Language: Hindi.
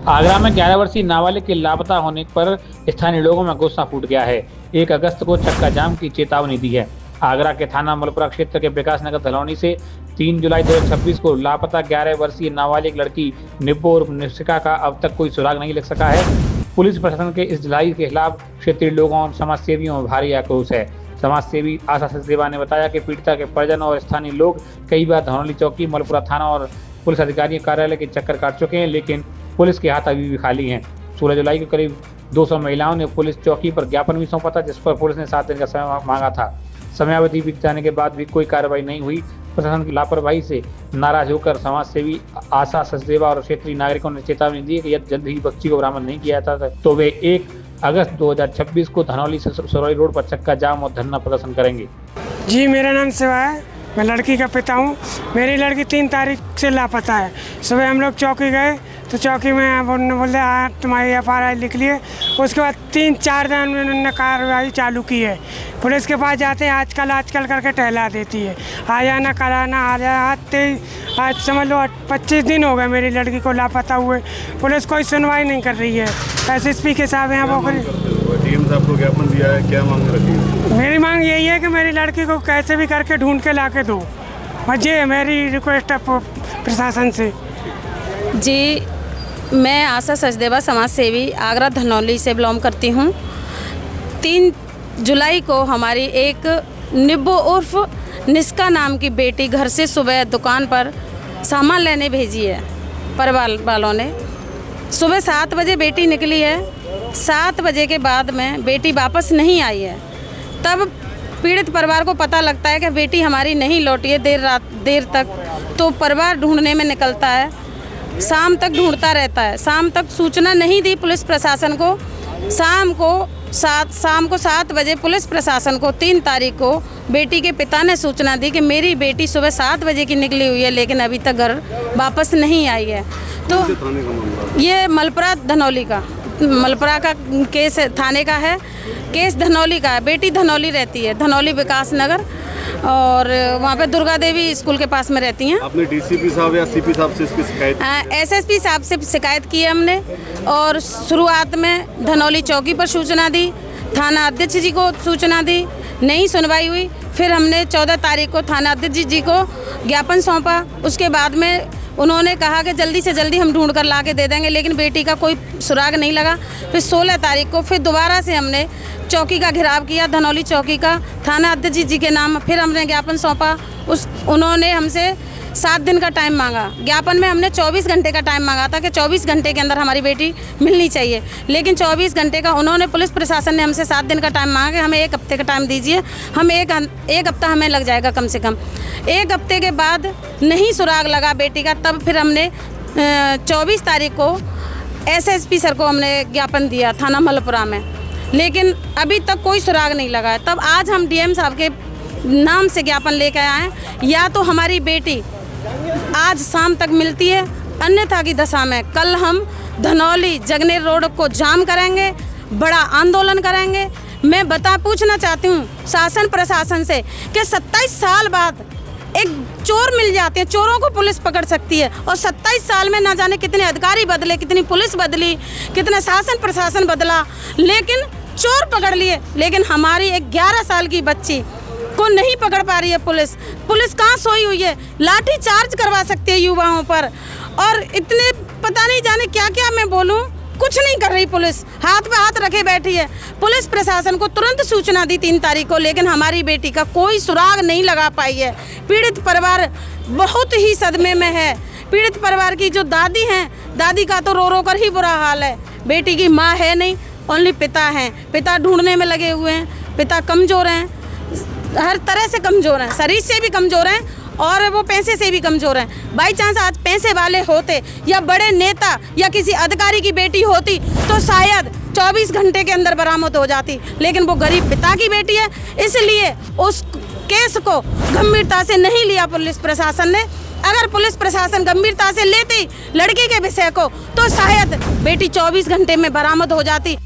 आगरा में 11 वर्षीय नाबालिग के लापता होने पर स्थानीय लोगों में गुस्सा फूट गया है। 1 अगस्त को चक्का जाम की चेतावनी दी है। आगरा के थाना मलपुरा क्षेत्र के विकास नगर धलौनी से 3 जुलाई 2026 को लापता 11 वर्षीय नाबालिग लड़की निब्बो उर्फ निशिका का अब तक कोई सुराग नहीं लग सका है। पुलिस प्रशासन के इस ढिलाई के खिलाफ क्षेत्रीय लोगों और समाज सेवियों में भारी आक्रोश है। समाज सेवी आशा सचदेवा ने बताया कि पीड़िता के परिजन और स्थानीय लोग कई बार धनौली चौकी, मलपुरा थाना और पुलिस अधिकारी कार्यालय के चक्कर काट चुके हैं, लेकिन पुलिस के हाथ अभी भी खाली हैं। 16 जुलाई को करीब 200 महिलाओं ने पुलिस चौकी पर ज्ञापन भी सौंपा था, जिस पर पुलिस ने 7 दिन का समय मांगा था। समयावधि बीत जाने के बाद भी कोई कार्रवाई नहीं हुई। प्रशासन की लापरवाही से नाराज होकर समाज सेवी आशा सचदेवा और क्षेत्रीय नागरिकों ने चेतावनी दी कि यदि जल्द ही बच्ची को बरामद नहीं किया जाता तो वे 1 अगस्त 2026 को धनौली से सरौली रोड पर चक्का जाम और धरना प्रदर्शन करेंगे। जी, मेरा नाम शिवा है, मैं लड़की का पिता हूँ। मेरी लड़की 3 तारीख से लापता है। सुबह हम लोग चौकी गए तो चौकी में बोले तुम्हारी FIR लिख लिए। उसके बाद 3-4 दिन उन्होंने कार्रवाई चालू की है। पुलिस के पास जाते हैं आजकल करके टहला देती है, आ जाना कराना आ जा। आज समझ लो 25 दिन हो गए मेरी लड़की को लापता हुए। पुलिस कोई सुनवाई नहीं कर रही है। SSP के साहब यहाँ बोखरी DM साहब को ज्ञापन दिया है, क्या मांग रखी है? मेरी मांग यही है कि मेरी लड़की को कैसे भी करके ढूंढ के ला के दो। ये मेरी रिक्वेस्ट है प्रशासन से। जी, मैं आशा सचदेवा समाज सेवी आगरा धनौली से बिलोंग करती हूँ। 3 जुलाई को हमारी एक निब्बो उर्फ निशिका नाम की बेटी घर से सुबह दुकान पर सामान लेने भेजी है। परिवार वालों ने सुबह 7 बजे बेटी निकली है। 7 बजे के बाद में बेटी वापस नहीं आई है। तब पीड़ित परिवार को पता लगता है कि बेटी हमारी नहीं लौटी है देर तक। तो परिवार ढूंढने में निकलता है, शाम तक ढूंढता रहता है। शाम तक सूचना नहीं दी पुलिस प्रशासन को। शाम को 7 बजे पुलिस प्रशासन को 3 तारीख को बेटी के पिता ने सूचना दी कि मेरी बेटी सुबह 7 बजे की निकली हुई है, लेकिन अभी तक घर वापस नहीं आई है। तो ये मलपुरा धनौली का, मलपुरा का केस थाने का है। केस धनौली का है। बेटी धनौली रहती है, धनौली विकास नगर, और वहाँ पे दुर्गा देवी स्कूल के पास में रहती हैं। आपने DCP साहब या CP साहब से इसकी शिकायत? SSP साहब से शिकायत की है हमने, और शुरुआत में धनौली चौकी पर सूचना दी, थाना अध्यक्ष जी को सूचना दी, नहीं सुनवाई हुई। फिर हमने 14 तारीख को थाना अध्यक्ष जी को ज्ञापन सौंपा। उसके बाद में उन्होंने कहा कि जल्दी से जल्दी हम ढूंढ कर ला के दे देंगे, लेकिन बेटी का कोई सुराग नहीं लगा। फिर 16 तारीख को फिर दोबारा से हमने चौकी का घेराव किया, धनौली चौकी का, थाना अध्यक्ष जी के नाम। फिर हमने ज्ञापन सौंपा। उन्होंने हमसे 7 दिन का टाइम मांगा। ज्ञापन में हमने 24 घंटे का टाइम मांगा था कि 24 घंटे के अंदर हमारी बेटी मिलनी चाहिए, लेकिन 24 घंटे का उन्होंने, पुलिस प्रशासन ने हमसे 7 दिन का टाइम मांगा कि हमें 1 हफ्ते का टाइम दीजिए। हम एक हफ्ता हमें लग जाएगा कम से कम। 1 हफ्ते के बाद नहीं सुराग लगा बेटी का। तब फिर हमने 24 तारीख को SSP सर को हमने ज्ञापन दिया थाना मलपुरा में, लेकिन अभी तक कोई सुराग नहीं लगा है। तब आज हम DM साहब के नाम से ज्ञापन लेकर आए हैं, या तो हमारी बेटी आज शाम तक मिलती है, अन्यथा की दशा में कल हम धनौली जगनेर रोड को जाम करेंगे, बड़ा आंदोलन करेंगे। मैं पूछना चाहती हूँ शासन प्रशासन से कि 27 साल बाद एक चोर मिल जाते हैं, चोरों को पुलिस पकड़ सकती है, और 27 साल में ना जाने कितने अधिकारी बदले, कितनी पुलिस बदली, कितना शासन प्रशासन बदला, लेकिन चोर पकड़ लिए। लेकिन हमारी एक 11 साल की बच्ची को नहीं पकड़ पा रही है पुलिस। पुलिस कहाँ सोई हुई है? लाठी चार्ज करवा सकती है युवाओं पर, और इतने पता नहीं जाने क्या क्या मैं बोलूँ, कुछ नहीं कर रही पुलिस। हाथ पे हाथ रखे बैठी है। पुलिस प्रशासन को तुरंत सूचना दी 3 तारीख को, लेकिन हमारी बेटी का कोई सुराग नहीं लगा पाई है। पीड़ित परिवार बहुत ही सदमे में है। पीड़ित परिवार की जो दादी हैं, दादी का तो रो रो कर ही बुरा हाल है। बेटी की माँ है नहीं, ओनली पिता हैं। पिता ढूंढने में लगे हुए हैं। पिता कमज़ोर हैं, हर तरह से कमज़ोर हैं, शरीर से भी कमज़ोर हैं, और वो पैसे से भी कमज़ोर हैं। बाई चांस आज पैसे वाले होते या बड़े नेता या किसी अधिकारी की बेटी होती तो शायद 24 घंटे के अंदर बरामद हो जाती, लेकिन वो गरीब पिता की बेटी है, इसलिए उस केस को गंभीरता से नहीं लिया पुलिस प्रशासन ने। अगर पुलिस प्रशासन गंभीरता से लेती लड़के के विषय को, तो शायद बेटी 24 घंटे में बरामद हो जाती।